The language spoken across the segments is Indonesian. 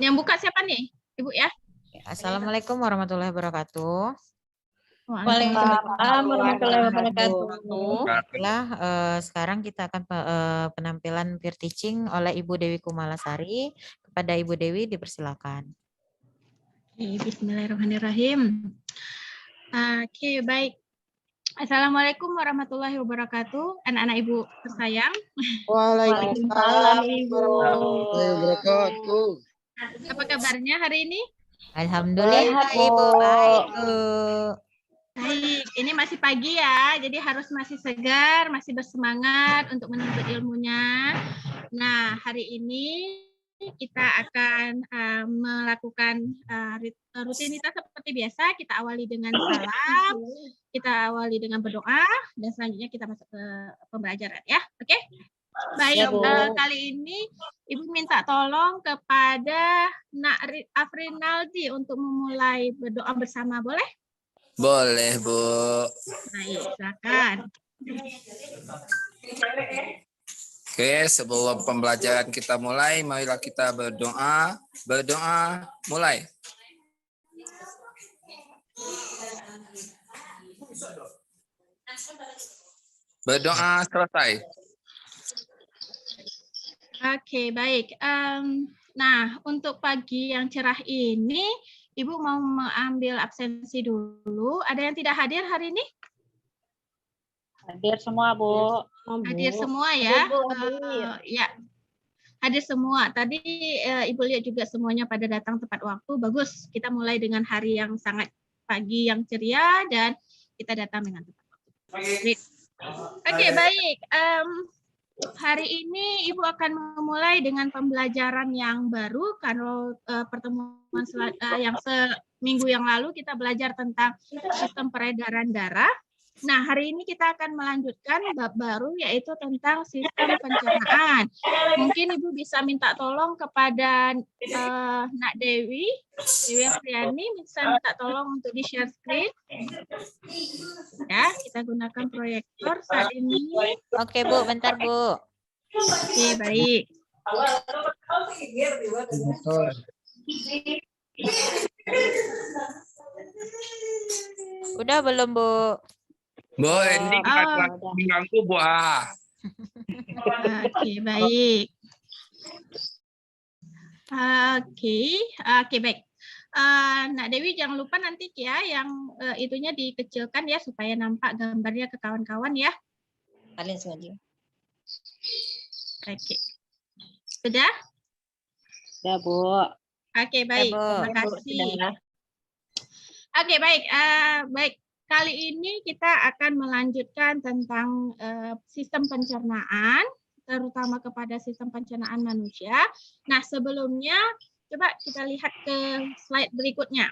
Yang buka siapa nih, Ibu ya? Assalamualaikum warahmatullahi wabarakatuh. Waalaikumsalam warahmatullahi wabarakatuh. Baiklah, sekarang kita akan penampilan peer teaching oleh Ibu Dewi Kumalasari. Kepada Ibu Dewi dipersilakan. Bismillahirrahmanirrahim. Oke, baik. Assalamualaikum warahmatullahi wabarakatuh. Anak-anak Ibu tersayang. Waalaikumsalam Ibu. Wabarakatuh. Apa kabarnya hari ini? Alhamdulillah Baik, Bu. Ibu, baik Bu. Baik, ini masih pagi ya, jadi harus masih segar, masih bersemangat untuk menuntut ilmunya. Nah, hari ini kita akan melakukan rutinitas seperti biasa. Kita awali dengan salam, kita awali dengan berdoa, dan selanjutnya kita masuk ke pembelajaran ya. Oke? Baik, kali ini Ibu minta tolong kepada Nak Afrinaldi untuk memulai berdoa bersama, boleh? Boleh, Bu. Baik, silakan. Oke, sebelum pembelajaran kita mulai, marilah kita berdoa. Berdoa, mulai. Berdoa selesai. Oke, baik. Nah, untuk pagi yang cerah ini, Ibu mau mengambil absensi dulu. Ada yang tidak hadir hari ini? Hadir semua, Bu. Hadir semua ya? Ya, hadir semua. Tadi Ibu lihat juga semuanya pada datang tepat waktu. Bagus, kita mulai dengan hari yang sangat pagi yang ceria dan kita datang dengan tepat waktu. Oke, baik. Hari ini Ibu akan memulai dengan pembelajaran yang baru. Kalau pertemuan yang seminggu yang lalu kita belajar tentang sistem peredaran darah. Nah, hari ini kita akan melanjutkan bab baru, yaitu tentang sistem pencernaan. Mungkin Ibu bisa minta tolong kepada Nak Dewi Afriani, bisa minta tolong untuk di-share screen. Ya, kita gunakan proyektor saat ini. Oke Bu, bentar Bu. Oke, baik. Udah belum Bu? Bu, ini mengganggu, Bu. Oke, baik. Oke, baik. Nak Dewi jangan lupa nanti ya yang itunya dikecilkan ya supaya nampak gambarnya ke kawan-kawan ya. Kalian sengaja. Oke. Sudah? Sudah, Bu. Oke, baik. Ya, Terima kasih. Oke, baik. Baik. Kali ini kita akan melanjutkan tentang sistem pencernaan, terutama kepada sistem pencernaan manusia. Nah, sebelumnya coba kita lihat ke slide berikutnya.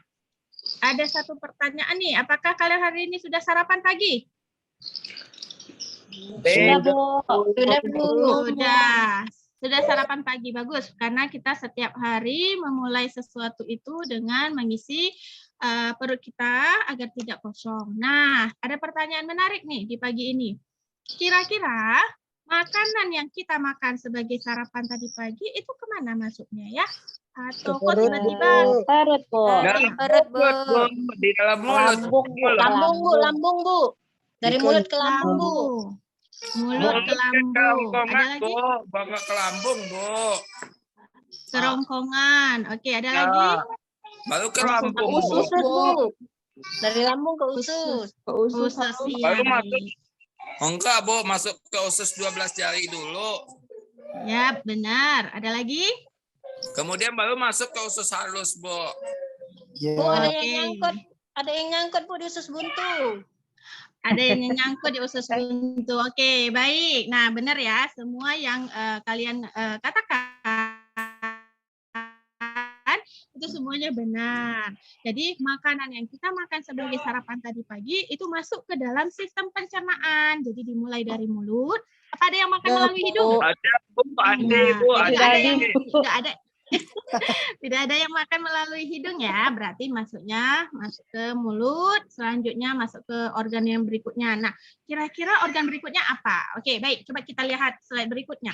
Ada satu pertanyaan nih, apakah kalian hari ini sudah sarapan pagi? Sudah, Bu. Sudah, Bu. Sudah sarapan pagi, bagus. Karena kita setiap hari memulai sesuatu itu dengan mengisi perut kita agar tidak kosong. Nah, ada pertanyaan menarik nih di pagi ini. Kira-kira makanan yang kita makan sebagai sarapan tadi pagi itu kemana masuknya ya? Atau kok tiba-tiba perut, Bu. Perut Bu. Di dalam mulut. Lambung, Bu. Dari mulut ke lambung, Bu. Mulut ke lambung. Ada lagi? Bawa ke lambung, Bu. Kerongkongan. Oke, ada lagi? Baru ke lambung, Bu. Usus, Bu. Dari lambung ke usus. Usus, iya. Baru masuk. Enggak, Bu. Masuk ke usus 12 jari dulu. Ya, benar. Ada lagi? Kemudian baru masuk ke usus halus, Bu. Bu, ada yang nyangkut. Ada yang nyangkut, Bu, di usus buntu. Ada yang nyangkut di usus buntu. Oke, baik. Nah, benar ya. Semua yang kalian katakan itu semuanya benar. Jadi makanan yang kita makan sebagai sarapan tadi pagi itu masuk ke dalam sistem pencernaan. Jadi dimulai dari mulut. Apa ada yang makan melalui hidung? Ada, Bu. Ada, Bu. Tidak ada. Tidak ada yang makan melalui hidung ya. Berarti masuknya masuk ke mulut. Selanjutnya masuk ke organ yang berikutnya. Nah, kira-kira organ berikutnya apa? Oke, baik. Coba kita lihat slide berikutnya.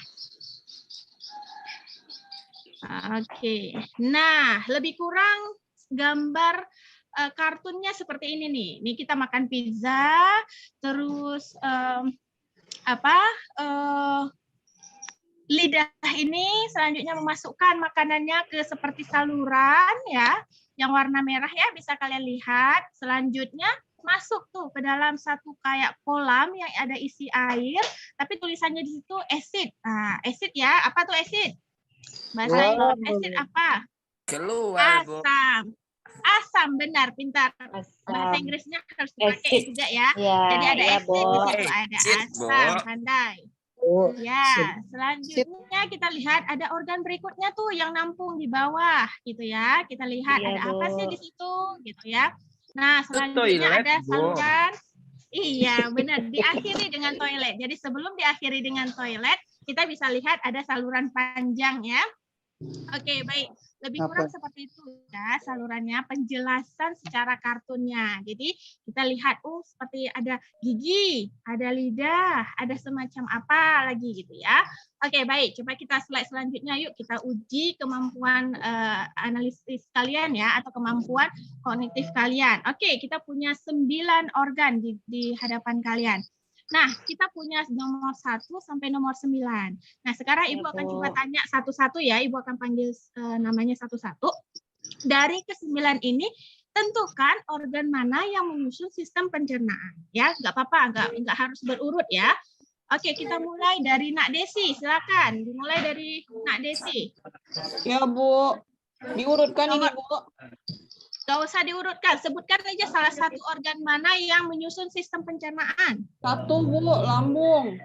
Oke. Nah, lebih kurang gambar kartunnya seperti ini nih. Ini kita makan pizza, terus lidah ini selanjutnya memasukkan makanannya ke seperti saluran ya, yang warna merah ya, bisa kalian lihat. Selanjutnya masuk tuh ke dalam satu kayak kolam yang ada isi air, tapi tulisannya di situ acid. Nah, acid ya, apa tuh acid? Bahasa Inggris acid apa? Keluar, Bu. Asam. Asam, benar, pintar. Bahasa Inggrisnya harus dipakai juga ya. Jadi ada acid di situ, ada asam, pandai. Ya, selanjutnya kita lihat ada organ berikutnya tuh yang nampung di bawah gitu ya. Kita lihat ada apa sih di situ gitu ya. Nah, selanjutnya ada saluran. Iya, benar, diakhiri dengan toilet. Jadi sebelum diakhiri dengan toilet, kita bisa lihat ada saluran panjang ya. Oke, baik. Lebih kurang seperti itu ya salurannya, penjelasan secara kartunnya. Jadi kita lihat, seperti ada gigi, ada lidah, ada semacam apa lagi gitu ya. Oke, baik. Coba kita slide selanjutnya yuk. Kita uji kemampuan analisis kalian ya, atau kemampuan kognitif kalian. Oke, kita punya 9 organ di hadapan kalian. Nah, kita punya nomor 1 sampai nomor 9. Nah, sekarang Ibu akan coba tanya satu-satu ya. Ibu akan panggil namanya satu-satu. Dari ke-9 ini, tentukan organ mana yang menyusun sistem pencernaan. Ya, nggak apa-apa, nggak harus berurut ya. Oke, kita mulai dari Nak Desi. Silakan, dimulai dari Nak Desi. Ya, Bu. Diurutkan ini, Bu. Gak usah diurutkan, sebutkan aja salah satu organ mana yang menyusun sistem pencernaan. 1, Bu, lambung.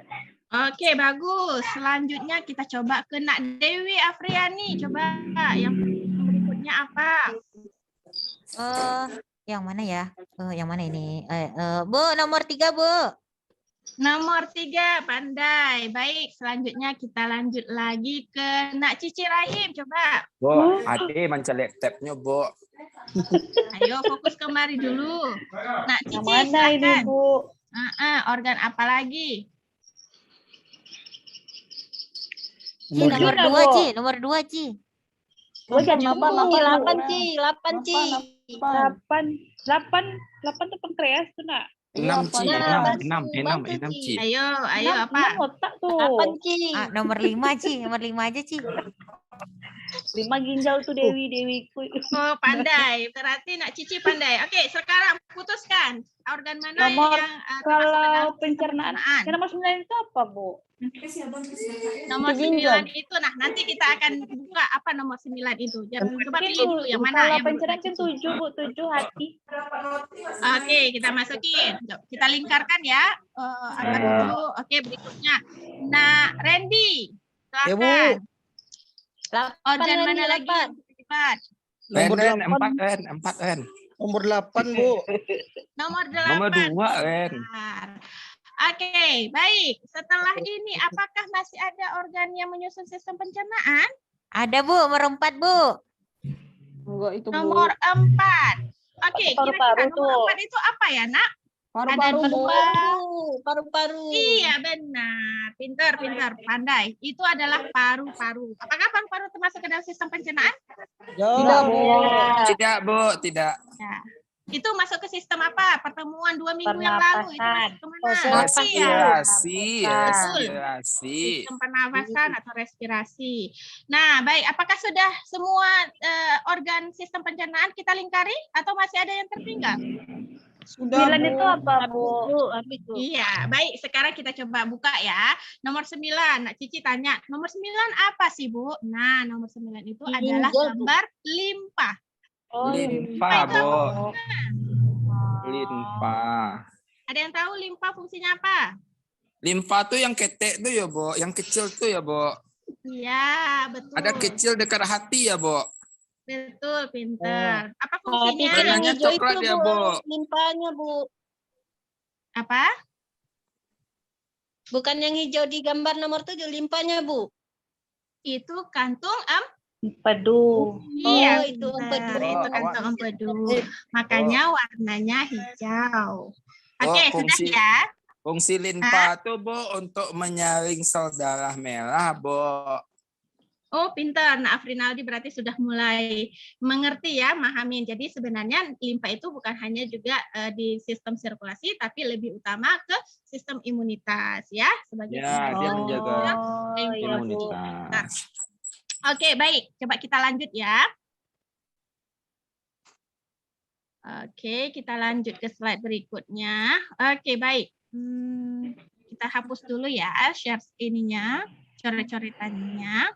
Oke, bagus. Selanjutnya kita coba ke Nak Dewi Afriani. Coba yang berikutnya apa? Yang mana ya? Yang mana ini? Bu, nomor 3, Bu. Nomor 3, pandai. Baik, selanjutnya kita lanjut lagi ke Nak Cici Rahim. Coba. Bu, hati mencari laptopnya, Bu. Ayo fokus kemari dulu. Nak Cici, Mana ini, silakan. Bu? Organ apa lagi? Ci, nomor 2, Ci. Nomor 2, Ci. Oh, jangan apa-apa. 8, Ci. 8, Ci. 8 tuh pankreas tuh, Nak. 6, Ci. 6, Ci. Ayo apa? Otak tuh. 8, Ci. Nomor 5, Ci. Nomor 5 aja, Ci. 5 ginjal tuh Dewiku. Oh, pandai. Berarti Nak Cici pandai. Oke, sekarang putuskan organ mana Nomor yang kalau pencernaan. Yang nomor 9 itu apa, Bu? Nomor 9 itu, nah nanti kita akan buka apa nomor 9 itu. Coba pilih dulu yang mana. Kalau yang pencernaan kan 7, Bu. 7 hati. Oke, kita masukin. Kita lingkarkan ya. Angka 7. Oke, berikutnya. Nah, Randy. Silakan. Organ mana lagi? Cepat. Nomor 4, Ren. Nomor 8, Bu. Nomor 8. Nomor 2, Ren. Oke, baik. Setelah ini, apakah masih ada organ yang menyusun sistem pencernaan? Ada, Bu. Nomor 4, Bu. Enggak itu, Bu. Nomor 4. Oke, kira-kira nomor 4 itu apa ya, Nak? Paru-paru, Bu. Paru-paru. Iya, benar. Pintar, pandai. Itu adalah paru-paru. Apakah paru-paru termasuk ke dalam sistem pencernaan? Tidak, Bu. Tidak, Bu. Tidak. Ya. Itu masuk ke sistem apa? Pertemuan 2 minggu yang lalu. Itu masuk kemana? Respirasi. Sistem pernafasan atau respirasi. Nah, baik. Apakah sudah semua organ sistem pencernaan kita lingkari? Atau masih ada yang tertinggal? Sudah, 9 Bu. itu apa, Bu? Iya, baik. Sekarang kita coba buka ya. Nomor 9, Nak Cici tanya, nomor 9 apa sih, Bu? Nah, nomor 9 itu adalah gambar limpa. Limpa, Bu. Limpa. Ada yang tahu limpa fungsinya apa? Limpa tuh yang ketek tuh ya, Bu. Yang kecil tuh ya, Bu. Iya, betul. Ada kecil dekat hati ya, Bu. Betul, pintar. Apa fungsinya? Warnanya coklat ya, Bu. Limpanya, Bu. Apa? Bukan yang hijau di gambar nomor 7, limpanya, Bu. Itu kantung Empedu. Iya, itu pintar. empedu. Itu kantung empedu. Makanya warnanya hijau. Oke, sudah ya. Fungsi limpa tuh, Bu, untuk menyaring sel darah merah, Bu. Oh, pintar. Nah, Afrinaldi berarti sudah mulai mengerti ya, mahamin. Jadi sebenarnya limpa itu bukan hanya juga di sistem sirkulasi, tapi lebih utama ke sistem imunitas ya, sebagai Ya, dia menjaga imunitas. Oke, baik. Coba kita lanjut ya. Oke, kita lanjut ke slide berikutnya. Oke, baik. Kita hapus dulu ya share ininya, coret-coretannya.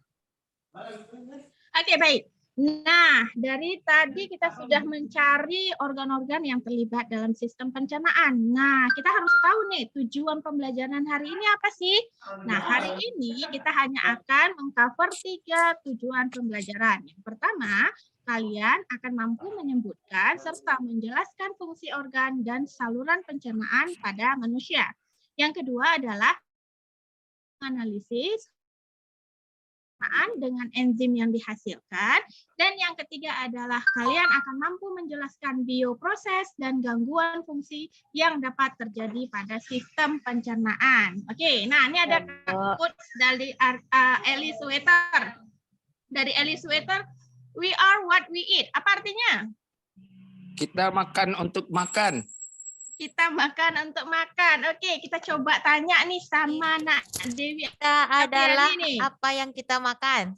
Oke, baik. Nah, dari tadi kita sudah mencari organ-organ yang terlibat dalam sistem pencernaan. Nah, kita harus tahu nih tujuan pembelajaran hari ini apa sih? Nah, hari ini kita hanya akan mengcover 3 tujuan pembelajaran. Yang pertama, kalian akan mampu menyebutkan serta menjelaskan fungsi organ dan saluran pencernaan pada manusia. Yang kedua adalah analisis dengan enzim yang dihasilkan. Dan yang ketiga adalah kalian akan mampu menjelaskan bioproses dan gangguan fungsi yang dapat terjadi pada sistem pencernaan. Oke, nah ini ada quotes dari Ellie Sweater. Dari Ellie Sweater, we are what we eat. Apa artinya? Kita makan untuk makan. Kita makan untuk makan. Oke, kita coba tanya nih sama Nak Dewi. Kita adalah apa yang kita makan.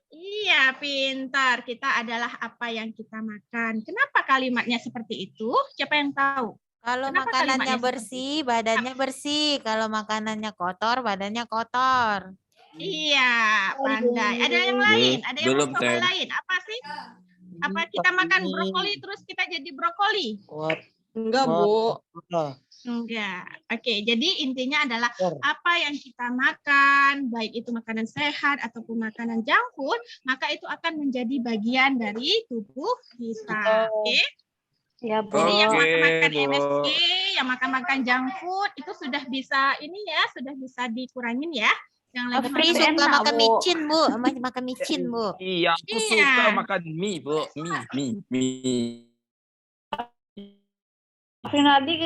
Iya, pintar. Kita adalah apa yang kita makan. Kenapa kalimatnya seperti itu? Siapa yang tahu? Kalau Kenapa makanannya bersih, badannya bersih. Kalau makanannya kotor, badannya kotor. Iya, pandai. Ada yang lain? Ada yang Belum, coba lain? Apa sih? Apa kita makan brokoli terus kita jadi brokoli? Enggak, Bu. Enggak. Oke, jadi intinya adalah apa yang kita makan, baik itu makanan sehat ataupun makanan junk food, maka itu akan menjadi bagian dari tubuh kita. Oke? Ya, Bu. Jadi yang makan-makan Bu. MSG, yang makan-makan junk food itu sudah bisa sudah bisa dikurangin ya. Yang lagi Afri makan suka enak, makan Bu. micin, Bu. Makan micin, Bu. Iya, aku Iya. suka makan mie, Bu. Mie. Afrinaldi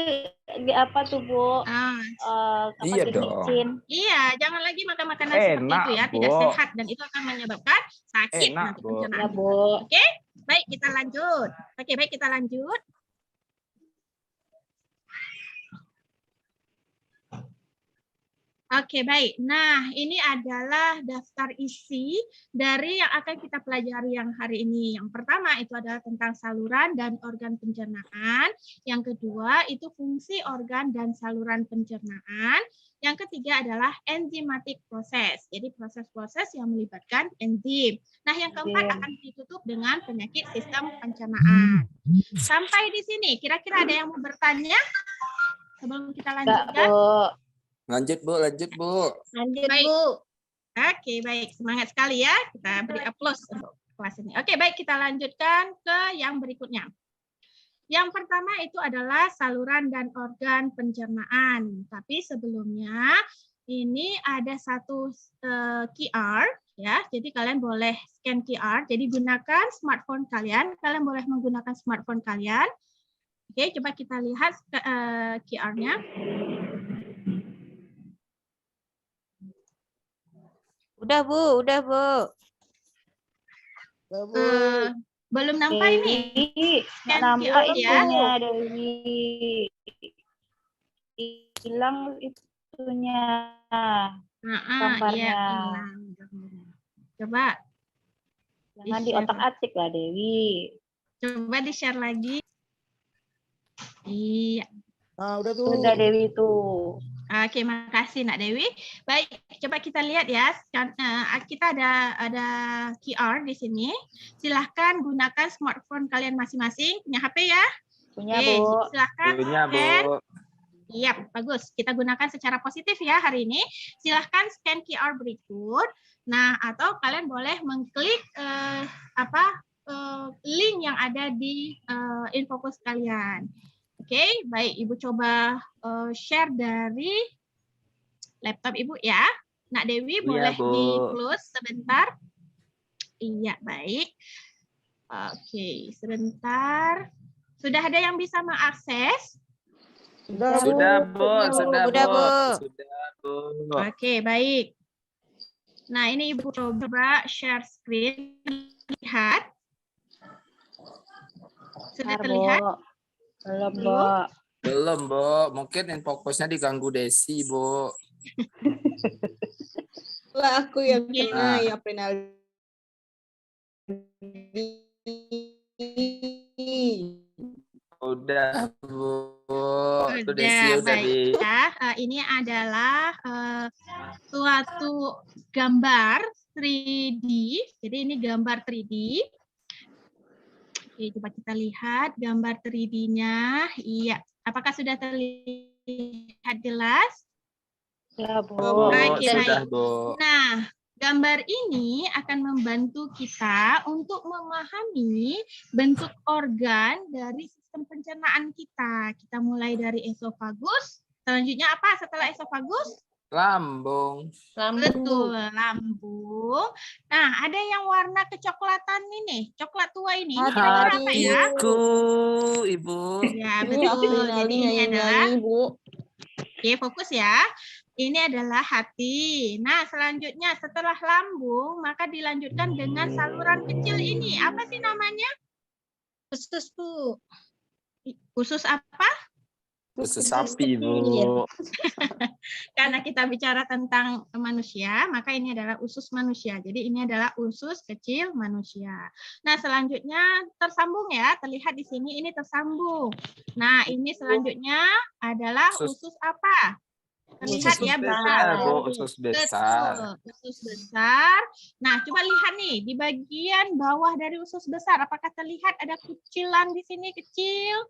apa tuh, Bu? Iya jenis dong. micin? Iya, jangan lagi makan makanan seperti Enak, itu ya, tidak Bu. sehat dan itu akan menyebabkan sakit Enak, nanti Bu. pencernaan. Ya, Bu. Oke, baik kita lanjut. Oke, baik kita lanjut. Oke, baik. Nah, ini adalah daftar isi dari yang akan kita pelajari yang hari ini. Yang pertama itu adalah tentang saluran dan organ pencernaan. Yang kedua itu fungsi organ dan saluran pencernaan. Yang ketiga adalah enzimatic proses. Jadi proses-proses yang melibatkan enzim. Nah, yang keempat akan ditutup dengan penyakit sistem pencernaan. Sampai di sini, kira-kira ada yang mau bertanya sebelum kita lanjutkan? Lanjut, Bu. Lanjut, Baik. Bu. Oke, baik. Semangat sekali ya. Kita beri aplaus untuk kelas ini. Oke, baik. Kita lanjutkan ke yang berikutnya. Yang pertama itu adalah saluran dan organ pencernaan. Tapi sebelumnya, ini ada satu QR. Ya, jadi kalian boleh scan QR. Jadi gunakan smartphone kalian. Kalian boleh menggunakan smartphone kalian. Oke, coba kita lihat QR-nya. Udah, Bu. Udah, Bu. Belum nampak ini. Nampak ya. itunya, Dewi. Hilang itunya. Gambarnya. Iya, coba. Jangan di otak-atik lah, Dewi. Coba di-share lagi. Iya. Nah, udah tuh. Udah, Dewi tuh. Oke, makasih Nak Dewi. Baik, coba kita lihat ya. Kita ada QR di sini. Silahkan gunakan smartphone kalian masing-masing. Punya HP ya? Punya, Oke, Bu. silahkan. Punya, Bu. Iya, bagus. Kita gunakan secara positif ya hari ini. Silahkan scan QR berikut. Nah, atau kalian boleh mengklik link yang ada di infokus kalian. Oke, baik. Ibu coba share dari laptop Ibu ya. Nak Dewi boleh di-close sebentar. Iya, baik. Oke, sebentar. Sudah ada yang bisa mengakses? Sudah, Bu. Sudah, Udah, Bu. Sudah, Bu. Oke, baik. Nah, ini Ibu coba share screen. Lihat. Sudah terlihat? Belum, Bu. Belum? Belum, Bu. Mungkin fokusnya diganggu Desi, Bu. Lah aku yang Oke. kena ya penalti. Udah, Bu. Tuh Desi Udah, udah baik ya. Ini adalah suatu gambar 3D. Jadi ini gambar 3D. Oke, coba kita lihat gambar 3D-nya. Iya, apakah sudah terlihat jelas? Ya, Bu. Bu, Oke, sudah, baik. Bu. Nah, gambar ini akan membantu kita untuk memahami bentuk organ dari sistem pencernaan kita. Kita mulai dari esofagus. Selanjutnya apa setelah esofagus? Lambung. Betul, lambung. Nah, ada yang warna kecoklatan ini, coklat tua ini. Ini kira-kira apa ya? Hatiku, Ibu. Ya, Ini betul. Jadi ini adalah, nyanyi, Bu. oke, fokus ya. Ini adalah hati. Nah, selanjutnya setelah lambung, maka dilanjutkan dengan saluran kecil ini. Apa sih namanya? Usus, Bu. Usus apa? Usus sapi, Bu. Karena kita bicara tentang manusia, maka ini adalah usus manusia. Jadi ini adalah usus kecil manusia. Nah, selanjutnya tersambung ya. Terlihat di sini ini tersambung. Nah, ini selanjutnya adalah usus apa? Terlihat Usus ya besar, Bu. besar. Usus besar. Betul, usus besar. Nah, coba lihat nih di bagian bawah dari usus besar. Apakah terlihat ada kucilan di sini kecil?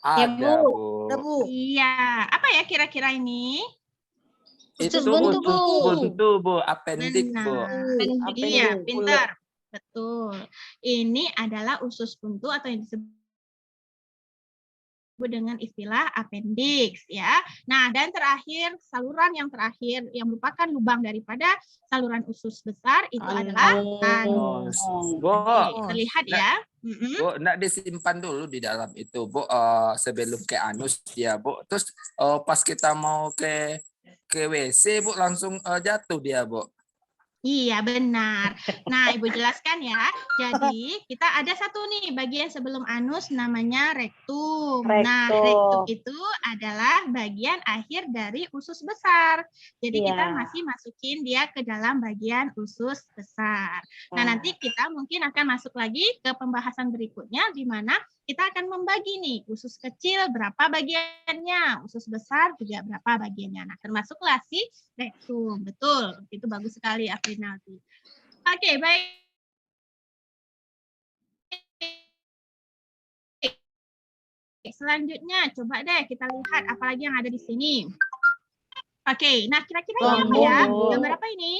Ada, Bu. Bu. Iya. Apa ya kira-kira ini? Itu Usus buntu, Bu. buntu, Bu. Appendix, Bu. Benar. Iya, pintar. Betul. Ini adalah usus buntu atau yang disebut dengan istilah appendix ya. Nah, dan terakhir saluran yang terakhir yang merupakan lubang daripada saluran usus besar itu adalah anus. Bu, Oke, terlihat ya. Bu, enggak disimpan dulu di dalam itu, Bu. Sebelum ke anus dia, Bu. Terus pas kita mau ke WC, Bu, langsung jatuh dia, Bu. Iya, benar. Nah, Ibu jelaskan ya. Jadi, kita ada satu nih bagian sebelum anus namanya rektum. Nah, rektum itu adalah bagian akhir dari usus besar. Jadi, kita masih masukin dia ke dalam bagian usus besar. Nah, nanti kita mungkin akan masuk lagi ke pembahasan berikutnya di mana kita akan membagi nih usus kecil berapa bagiannya, usus besar juga berapa bagiannya. Nah, termasuklah si rektum. Betul, itu bagus sekali Aprinalti. Oke, baik. Selanjutnya, coba deh kita lihat apalagi yang ada di sini. Oke, nah kira-kira ini apa ya? Gambar apa ini?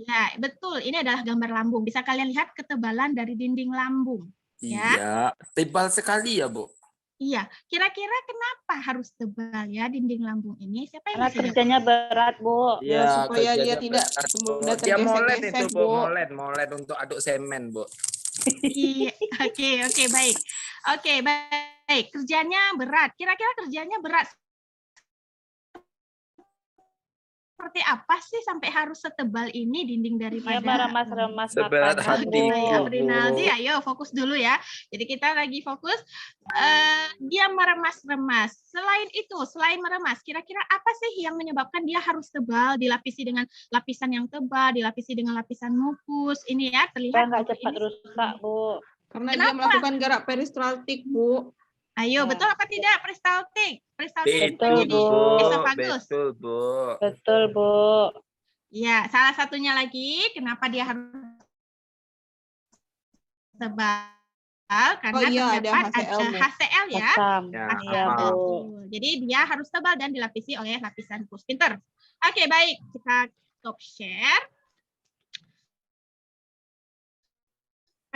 Ya, betul. Ini adalah gambar lambung. Bisa kalian lihat ketebalan dari dinding lambung. Ya. Iya, tebal sekali ya, Bu. Iya, kira-kira kenapa harus tebal ya dinding lambung ini? Siapa yang Karena bisa jawab? kerjanya berat, Bu. Ya, supaya dia kerjanya tidak berat, Bu. mudah Dia molen itu, tergesek-gesek, Bu. Bu. Molen untuk aduk semen, Bu. Iya, oke, baik. Oke, baik. Kerjanya berat. Kira-kira kerjanya berat seperti apa sih sampai harus setebal ini dinding daripada Dia remas-remas Seberat makanan, hati. Bu. Baik, Aprinaldi, ayo fokus dulu ya. Jadi kita lagi fokus. Dia meremas-remas. Selain itu, selain meremas, kira-kira apa sih yang menyebabkan dia harus tebal, dilapisi dengan lapisan yang tebal, dilapisi dengan lapisan mukus? Ini ya, terlihat. Supaya nggak bahwa cepat ini rusak, Bu. Karena Kenapa? dia melakukan gerak peristaltik, Bu. Ayo, Ya. betul apa tidak peristaltik? Peristaltik Betul, menjadi Bu. esofagus. Betul, Bu. Betul, Bu. Ya, salah satunya lagi kenapa dia harus tebal? Karena iya, ada terdapat HCl, Bu. HCl ya. Asam. Ya, Iya, apa? Bu. Betul. Jadi dia harus tebal dan dilapisi oleh lapisan pus. Pinter. Oke, baik. Kita stop share.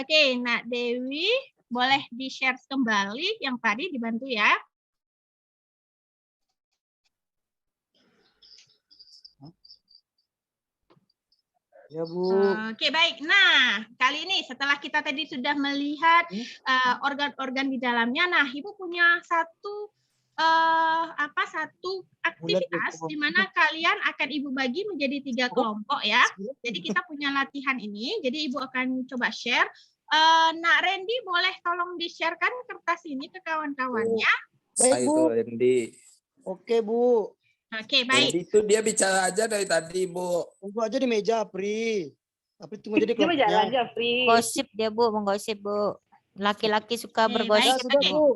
Oke, Nak Dewi, boleh di-share kembali yang tadi dibantu ya. Ya, Bu. Oke, baik. Nah, kali ini setelah kita tadi sudah melihat organ-organ di dalamnya, nah Ibu punya satu satu Bulat aktivitas di mana kalian akan Ibu bagi menjadi 3 kelompok ya. Jadi kita punya latihan ini. Jadi Ibu akan coba share. Nak Randy boleh tolong di-sharekan kertas ini ke kawan-kawannya. Baik, Itu Bu. Randy. Oke, Bu. Oke, baik. Randy itu dia bicara aja dari tadi, Bu. Tunggu aja di meja, Pri. Tapi tunggu aja di Dia berjalan kelompoknya. aja, Free. Gosip dia Bu, menggosip Bu. Laki-laki suka Oke, bergosip. baik. Sudah, Oke. Bu.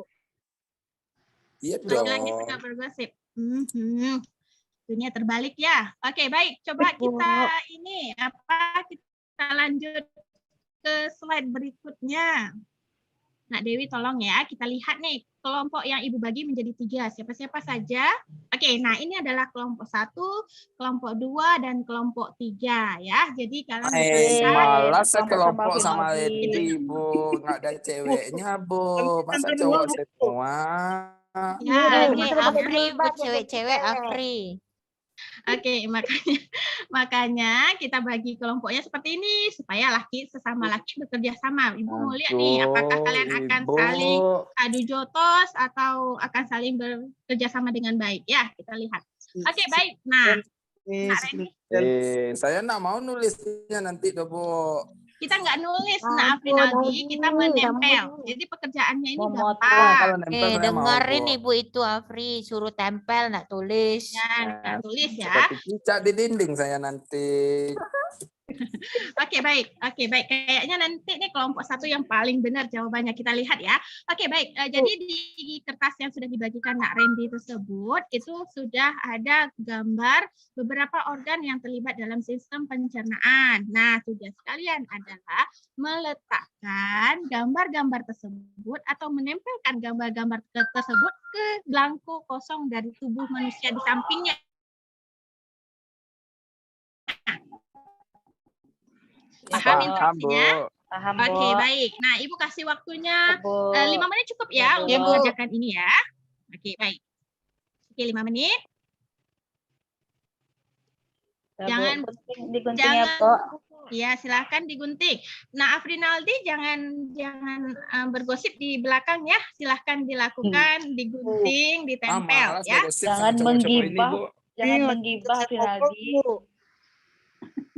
Iya Laki-laki dong. suka bergosip. Dunia terbalik ya. Oke, baik. Coba kita kita lanjut ke slide berikutnya. Nak Dewi tolong ya, kita lihat nih kelompok yang Ibu bagi menjadi 3. Siapa-siapa saja. Oke, nah ini adalah kelompok 1, kelompok 2, dan kelompok 3 ya. Jadi kalian bisa lihat. Malas Kelompok sekelompok sama sama Randy. Randy, Bu. Nggak ada ceweknya, Bu. Masa cowok semua? Ya, Ini Afri buat cewek-cewek Afri. Oke, makanya kita bagi kelompoknya seperti ini supaya sesama laki bekerja sama. Ibu mau lihat nih, apakah kalian akan Ibu. saling adu jotos atau akan saling bekerja sama dengan baik? Ya, kita lihat. Oke, baik. Nah, Nak Randy, Saya nggak mau nulisnya nanti tuh, Bu. kita nggak nulis, Nak Afrinaldi, kita menempel. Jadi pekerjaannya ini Memotong. gampang. Kalau nempel saya mau, Dengerin Bu. Ibu itu Afri, suruh tempel, nggak tulis. Ya, nggak tulis ya. Seperti cicak di dinding saya nanti. Oke, baik. Oke, baik. Kayaknya nanti nih kelompok 1 yang paling benar jawabannya. Kita lihat ya. Oke, baik. Jadi di kertas yang sudah dibagikan Nak Randy tersebut, itu sudah ada gambar beberapa organ yang terlibat dalam sistem pencernaan. Nah, tugas kalian adalah meletakkan gambar-gambar tersebut atau menempelkan gambar-gambar tersebut ke belangko kosong dari tubuh manusia di sampingnya. Paham instruksinya? Paham, Oke, Bu. baik. Nah, Ibu kasih waktunya Bu. 5 menit cukup ya Bu. untuk mengerjakan ini ya. Oke, baik. Oke, 5 menit. Ya, Bu. Jangan Digunting ya, Bu. Ya, silakan digunting. Nah, Afrinaldi jangan bergosip di belakang ya. Silakan dilakukan, digunting, ditempel Malas ya. ngegosip Jangan sama cowok-cowok ini, menggibah. Bu. Jangan menggibah, Firaldi.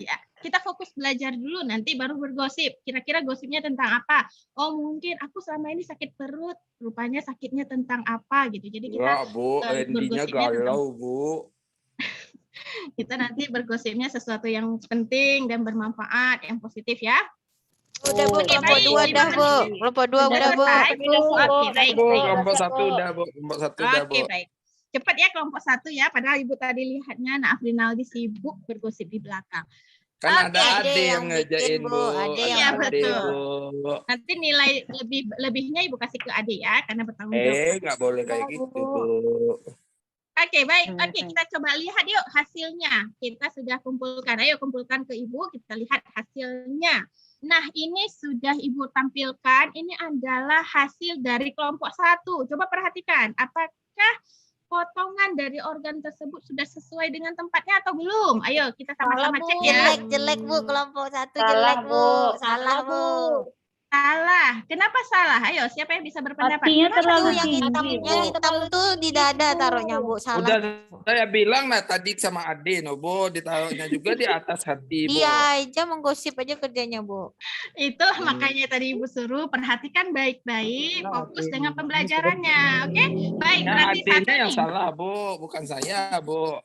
Ya, kita fokus belajar dulu, nanti baru bergosip. Kira-kira gosipnya tentang apa? Oh, mungkin aku selama ini sakit perut, rupanya sakitnya tentang apa gitu. Jadi kita Enggak, Bu. Randy-nya bergosipnya galau, Bu. kita nanti bergosipnya sesuatu yang penting dan bermanfaat, yang positif ya. Udah Bu, Oke, kelompok baik. 2 udah Bu. Kelompok 2 udah Bu. Oke, baik. Bu, kelompok 1 udah, Bu. Kelompok 1 udah, Bu. Oke, baik. Cepat ya kelompok 1 ya, padahal Ibu tadi lihatnya Nak Afrinaldi sibuk bergosip di belakang. Kan ada Ade Ade yang yang ngerjain, bikin, Bu. Bu. Ade yang Ada Ade, betul. Bu. Nanti nilai lebihnya Ibu kasih ke Ade ya, karena bertanggung jawab. Nggak boleh kayak gitu, Bu. Oke, baik. Oke, kita coba lihat yuk hasilnya. Kita sudah kumpulkan. Ayo kumpulkan ke Ibu, kita lihat hasilnya. Nah, ini sudah Ibu tampilkan. Ini adalah hasil dari kelompok 1. Coba perhatikan, apakah potongan dari organ tersebut sudah sesuai dengan tempatnya atau belum? Ayo kita sama-sama cek ya. Jelek Bu, kelompok 1 Salah, jelek Bu. Bu. Salah Bu. Salah. Kenapa salah? Ayo, siapa yang bisa berpendapat? Hatinya Kenapa terlalu salah? tinggi, Yang hitam tuh di dada taruhnya Bu. Salah. Udah saya bilang nah tadi sama Ade, no, Bu. Ditaruhnya juga di atas hati, Bu. Dia aja menggosip aja kerjanya Bu. Itu makanya tadi Ibu suruh perhatikan baik-baik, fokus dengan pembelajarannya. Oke? Baik, Ya, berarti satu Ade-nya yang nih. salah, Bu. Bukan saya, Bu.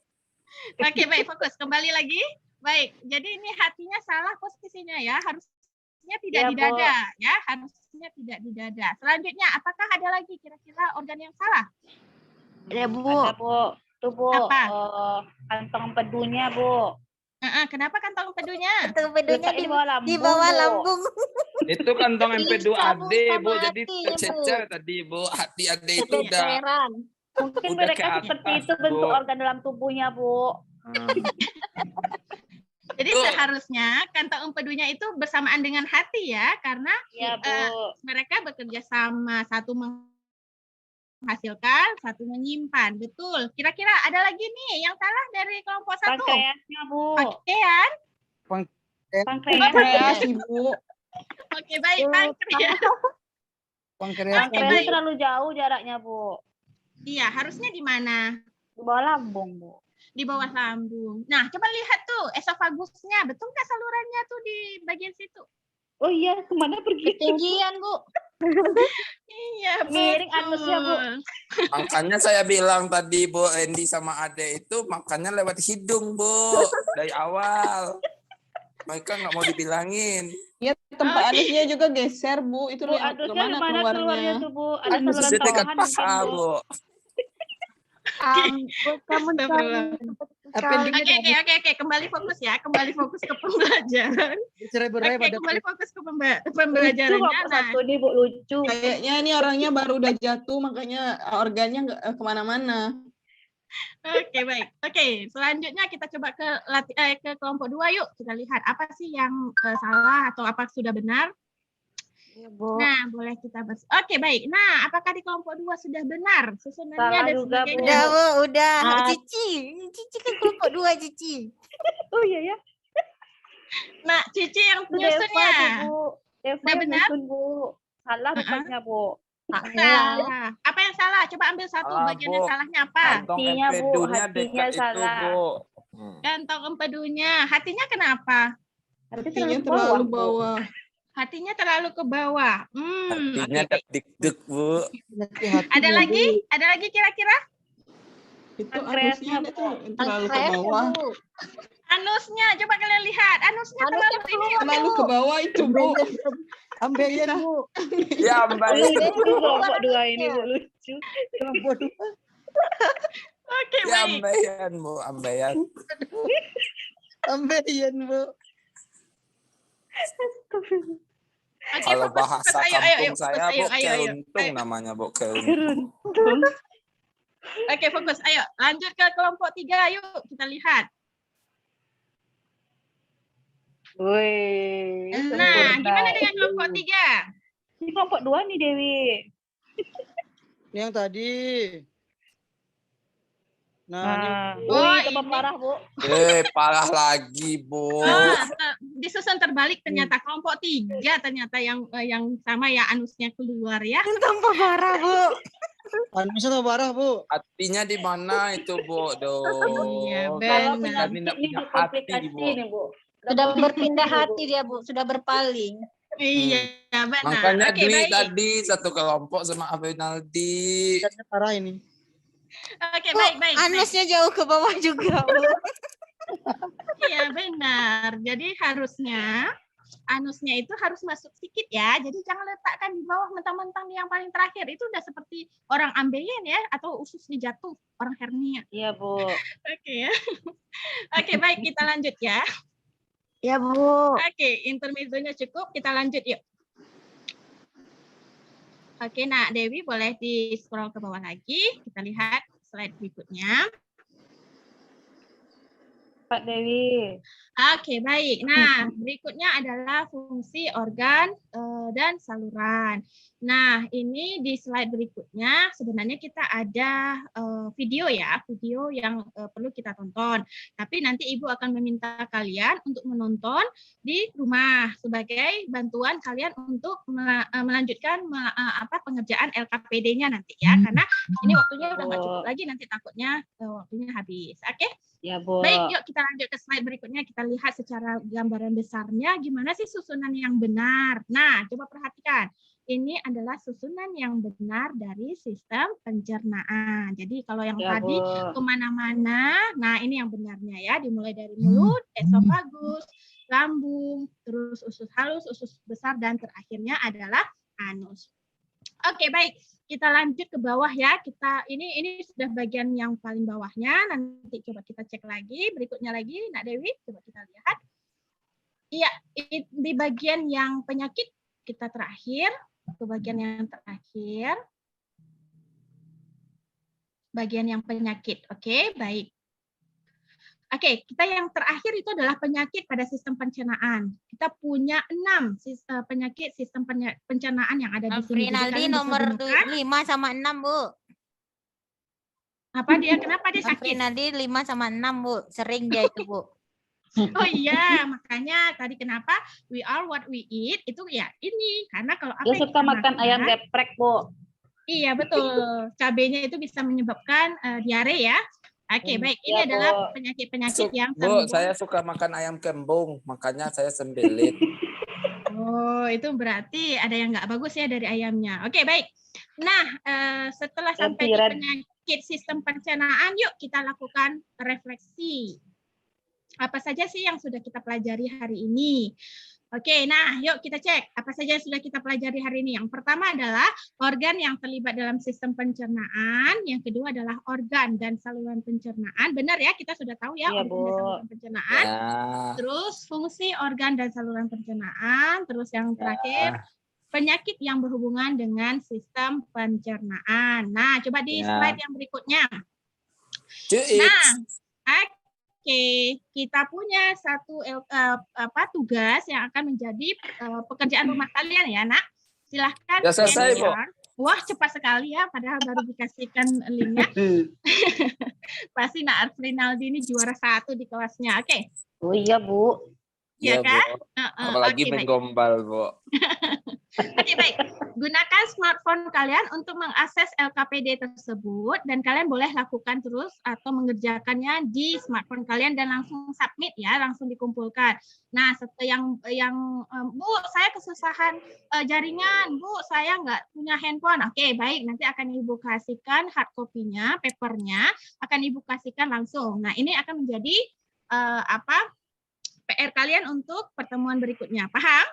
Oke, baik, fokus. Kembali lagi. Baik, jadi ini hatinya salah posisinya ya. Harusnya tidak Ya, di dada. Ya, harusnya tidak di dada. Selanjutnya, apakah ada lagi kira-kira organ yang salah? Ya Bu. Ada, Bu. Tuh, Bu. Apa? Kantong pedunya, Bu. Kenapa kantong pedunya? Kantong pedunya Letak di bawah lambung, di bawah Bu. lambung. Itu kantong MP2 Disambung Ade, sama Bu. Jadi hati, tercecer tadi, Bu. Hati Ade itu udah Mungkin Udah mereka ke seperti atas, itu bentuk Bu. organ dalam tubuhnya, Bu. Jadi Tuh. seharusnya kantong empedunya itu bersamaan dengan hati ya, karena Iya, Bu. mereka bekerja sama, satu menghasilkan, satu menyimpan. Betul. Kira-kira ada lagi nih yang salah dari kelompok 1? Pankreasnya, Bu. Pakaian. Pankreas. Pankreas, Ibu. Oke, baik. Pankreas. Pankreas Oke, Pankreas baik. terlalu jauh jaraknya, Bu. Iya, harusnya di mana? Di bawah lambung, Bu. Di bawah lambung. Nah, coba lihat tuh esofagusnya. Betul nggak salurannya tuh di bagian situ? Oh iya, kemana pergi? Ketinggian, Bu. Iya, Miring betul. anusnya, Bu. Makanya saya bilang tadi Bu Endi sama Ade itu makannya lewat hidung Bu dari awal. Mereka nggak mau dibilangin. Ya, tempat anusnya juga geser, Bu. Itu Bu, yang anusnya kemana gimana keluarnya keluarnya? tuh, Bu? Ada Anus saluran Di dekat bawahan mungkin, paha Bu. Bu. Kamu Oke. Kembali fokus ya. Kembali fokus ke pembelajaran. Cerai-berai Oke, pada kembali fokus ke pembelajarannya. Lucu Nah, satu nih, Bu, lucu. Kayaknya ini orangnya baru udah jatuh, makanya organnya nggak kemana-mana. oke, baik. Oke, selanjutnya kita coba ke kelompok 2 yuk. Kita lihat apa sih yang salah atau apa sudah benar. Iya, Bu. Nah, boleh kita bahas. Oke, baik. Nah, apakah di kelompok 2 sudah benar susunannya Salah dan juga, Bu. Udah, sebagainya? Bu, udah. Ah. Cici. Cici kan kelompok 2, Cici. Oh iya ya. Nah, Cici yang Itu Deva penyusunnya. tuh, Bu. Deva Udah yang benar? nyusun, Bu. Salah rupanya, Bu. Salah. Apa yang salah? Coba ambil satu Salah, bagian yang Bu. salahnya apa? Kantong Hatinya, Bu, empedunya hatinya dekat itu salah. Bu. Kantong empedunya. Hatinya kenapa? Tapi Hatinya terlalu ke bawah, terlalu Bu. bawah. Hatinya terlalu ke bawah. Artinya Oke, baik. dik-dik Bu. Ada lagi? Ada lagi kira-kira? Itu Pankreasnya, anusnya Bu. itu terlalu ke bawah. Anusnya, coba kalian lihat. Anusnya terlalu ini. Terlalu ke bawah itu, Bu. Ambeien Bu. Ya Mbak. Lucu kelompok 2 ini, Bu. Lucu. Kelompok 2. Oke, Ya baik. ambeien Bu, ambeien. Ambeien Bu. Oke, Kalau fokus, bahasa fokus. Ayo, kampung fokus. saya Ayo, Bu, ayo. keruntung namanya Bu, keruntung. Oke, fokus. Ayo, lanjut ke kelompok 3. Yuk, kita lihat. Wih. Nah, gimana dengan kelompok 3? Ini kelompok 2 nih, Dewi. Ini yang tadi. Nah, ini Oh, Wih, tambah ini. parah, Bu. Parah lagi Bu. Disusun terbalik ternyata kelompok 3 ternyata yang sama ya, anusnya keluar ya. Tambah parah, Bu. anusnya tambah parah Bu. Hatinya di mana itu Bu? Iya, Kalau benar. penyakit Tidak ini punya dikomplikasi hati, Bu. nih, Bu. Sudah berpindah hati dia, Bu. Sudah berpaling. Iya, benar. Makanya Oke, Dwi baik. tadi satu kelompok sama Avinaldi. Anusnya parah ini. Oke, Bu, baik. anusnya jauh ke bawah juga, Bu. Iya, benar. Jadi harusnya anusnya itu harus masuk sedikit ya. Jadi jangan letakkan di bawah mentang-mentang yang paling terakhir. Itu udah seperti orang ambeien ya, atau ususnya jatuh, orang hernia. Iya, Bu. Oke ya. Oke, baik, kita lanjut ya. Ya, Bu. Oke, intermezzonya cukup, kita lanjut yuk. Oke, nah Dewi boleh di-scroll ke bawah lagi. Kita lihat slide berikutnya. Pak Dewi. Oke, baik. Nah, berikutnya adalah fungsi organ dan saluran. Nah, ini di slide berikutnya sebenarnya kita ada video ya, video yang perlu kita tonton. Tapi nanti Ibu akan meminta kalian untuk menonton di rumah sebagai bantuan kalian untuk melanjutkan pengerjaan LKPD-nya nanti ya, karena ini waktunya udah nggak cukup lagi, nanti takutnya waktunya habis. Oke? Ya, Bu. Baik, yuk kita lanjut ke slide berikutnya. Kita lihat secara gambaran besarnya gimana sih susunan yang benar. Nah, coba perhatikan. Ini adalah susunan yang benar dari sistem pencernaan. Jadi kalau yang Ya, tadi Bu. kemana-mana, nah ini yang benarnya ya. Dimulai dari mulut, esofagus, lambung, terus usus halus, usus besar, dan terakhirnya adalah anus. Oke, baik. Kita lanjut ke bawah ya. Ini sudah bagian yang paling bawahnya. Nanti coba kita cek lagi. Berikutnya lagi, Nak Dewi, coba kita lihat. Iya, di bagian yang penyakit kita terakhir, ke bagian yang terakhir. Bagian yang penyakit. Oke, baik. Oke, kita yang terakhir itu adalah penyakit pada sistem pencernaan. Kita punya 6 penyakit sistem pencernaan yang ada di sini. Jadi Rinaldi kalian bisa nomor gunakan. 5 sama 6, Bu. Apa dia? Kenapa dia sakit? Rinaldi 5 sama 6, Bu. Sering dia itu, Bu. Oh iya, makanya tadi kenapa we are what we eat itu ya ini. Karena kalau apa Dia yang suka kita makan ayam geprek, Bu. Iya, betul. Cabenya itu bisa menyebabkan diare ya. Oke, baik. Ini Iya, adalah Bu. penyakit-penyakit yang Bu, terhubung. saya suka makan ayam kembung, makanya saya sembelit. Oh, itu berarti ada yang nggak bagus ya dari ayamnya. Oke, baik. Nah, setelah sampai di Red. penyakit sistem pencernaan, yuk kita lakukan refleksi. Apa saja sih yang sudah kita pelajari hari ini? Oke, nah yuk kita cek apa saja yang sudah kita pelajari hari ini. Yang pertama adalah organ yang terlibat dalam sistem pencernaan. Yang kedua adalah organ dan saluran pencernaan. Benar ya, kita sudah tahu ya, Iya, organ Bu. dan saluran pencernaan. Ya. Terus fungsi organ dan saluran pencernaan. Terus yang terakhir, penyakit yang berhubungan dengan sistem pencernaan. Nah, coba di Ya. slide yang berikutnya. Cuy, Nah, oke, kita punya satu tugas yang akan menjadi pekerjaan rumah kalian ya, Nak. Silahkan. Ya, selesai, Bu. share. Wah, cepat sekali ya, padahal baru dikasihkan linknya. Pasti Nak Rinaldi ini juara 1 di kelasnya. Oke, Oh iya, Bu. ya Bu. kan? Apalagi Oke, baik. menggombal, Bu. Oke, baik. Gunakan smartphone kalian untuk mengakses LKPD tersebut dan kalian boleh lakukan terus atau mengerjakannya di smartphone kalian dan langsung submit ya, langsung dikumpulkan. Nah, yang Bu, saya kesusahan jaringan, Bu, saya nggak punya handphone. Oke, baik. Nanti akan Ibu kasihkan hard copy-nya, papernya akan Ibu kasihkan langsung. Nah, ini akan menjadi PR kalian untuk pertemuan berikutnya. Paham?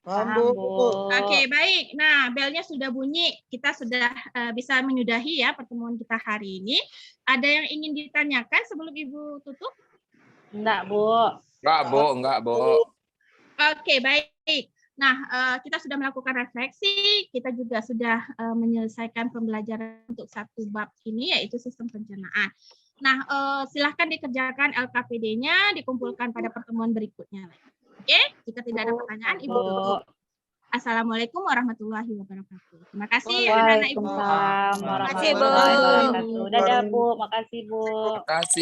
Paham, Paham, Bu. Bu. Oke, baik. Nah, belnya sudah bunyi. Kita sudah bisa menyudahi ya pertemuan kita hari ini. Ada yang ingin ditanyakan sebelum Ibu tutup? Enggak, Bu. Enggak, Bu. Oke, baik. Nah, kita sudah melakukan refleksi. Kita juga sudah menyelesaikan pembelajaran untuk satu bab ini, yaitu sistem pencernaan. Nah, silahkan dikerjakan LKPD-nya, dikumpulkan pada pertemuan berikutnya. Oke, jika tidak ada pertanyaan, Ibu tutup. Assalamualaikum warahmatullahi wabarakatuh. Terima kasih, anak-anak Ibu. Waalaikumsalam Terima kasih, Bu. warahmatullahi wabarakatuh. Dadah, Bu. Makasih, Bu. Terima kasih.